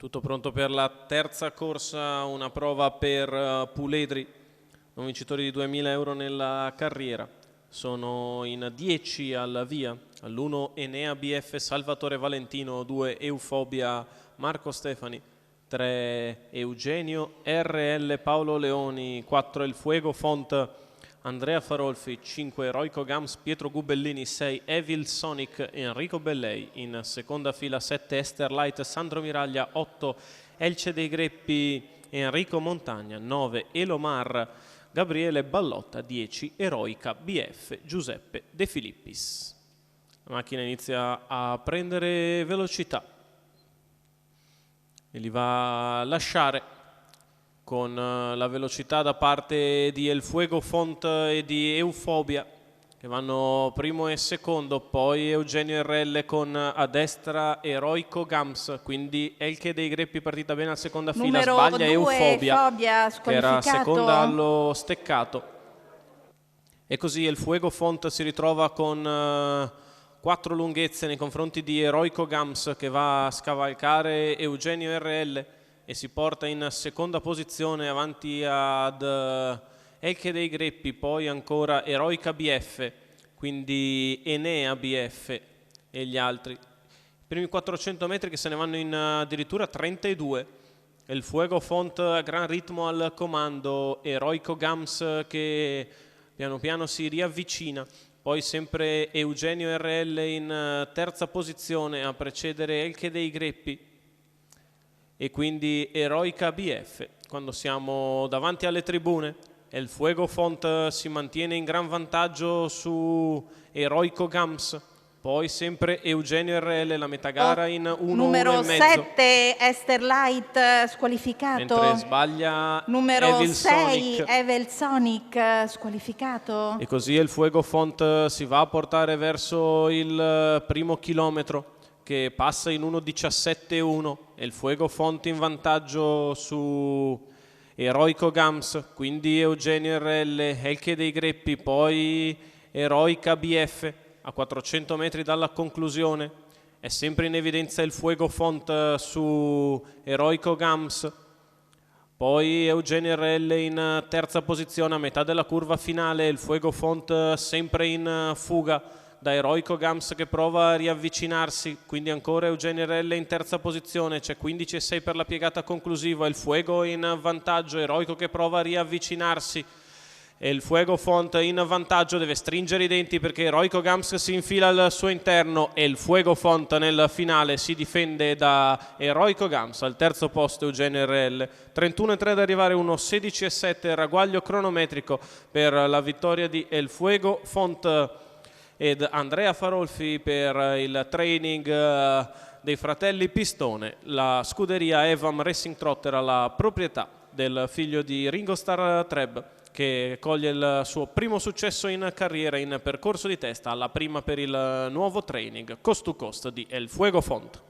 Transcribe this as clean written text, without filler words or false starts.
Tutto pronto per la terza corsa, una prova per Puledri, non vincitori di 2000 euro nella carriera. Sono in 10 al via, all'1 Enea BF Salvatore Valentino, 2 Eufobia Marco Stefani, 3 Eugenio RL Paolo Leoni, 4 El Fuego Font Andrea Farolfi, 5 Eroico Gams Pietro Gubellini, 6 Evil Sonic Enrico Bellei, in seconda fila 7 Esther Light Sandro Miraglia, 8 Elce dei Greppi Enrico Montagna, 9 Elomar Gabriele Ballotta, 10 Eroica BF Giuseppe De Filippis. La macchina inizia a prendere velocità e li va a lasciare con la velocità da parte di El Fuego Font e di Eufobia, che vanno primo e secondo, poi Eugenio RL con a destra Eroico Gams, quindi Elche dei Greppi partita bene alla seconda fila, Numero sbaglia 2, Eufobia, che era seconda allo steccato. E così El Fuego Font si ritrova con 4 lunghezze nei confronti di Eroico Gams, che va a scavalcare Eugenio RL e si porta in seconda posizione avanti ad Elche dei Greppi, poi ancora Eroica BF, quindi Enea BF e gli altri. I primi 400 metri che se ne vanno in addirittura 32. El Fuego Font a gran ritmo al comando, Eroico Gams che piano piano si riavvicina. Poi sempre Eugenio RL in terza posizione a precedere Elche dei Greppi e quindi Eroica BF. Quando siamo davanti alle tribune, El Fuego Font si mantiene in gran vantaggio su Eroico Gams, poi sempre Eugenio RL, la metà gara in 1-1,5. Numero 7 Esther Light squalificato. Mentre sbaglia numero Evil 6 Sonic. Evil Sonic squalificato. E così El Fuego Font si va a portare verso il primo chilometro, che passa in 1.17.1, e Il Fuego Font in vantaggio su Eroico Gams, quindi Eugenio RL, Elche dei Greppi, poi Eroica BF a 400 metri dalla conclusione. È sempre in evidenza Il Fuego Font su Eroico Gams, poi Eugenio RL in terza posizione a metà della curva finale, Il Fuego Font sempre in fuga da Eroico Gams che prova a riavvicinarsi, quindi ancora Eugenio RL in terza posizione, c'è 15,6 per la piegata conclusiva, Il Fuego in vantaggio, Eroico che prova a riavvicinarsi e Il Fuego Font in vantaggio, deve stringere i denti perché Eroico Gams si infila al suo interno e Il Fuego Font nel finale si difende da Eroico Gams. Al terzo posto Eugenio RL, 31,3 ad arrivare, 1,16,7 ragguaglio cronometrico per la vittoria di El Fuego Font ed Andrea Farolfi per il training dei fratelli Pistone. La scuderia Evam Racing Trotter ha la proprietà del figlio di Ringo Starr Treb, che coglie il suo primo successo in carriera in percorso di testa alla prima per il nuovo training Coast to Coast di El Fuego Font.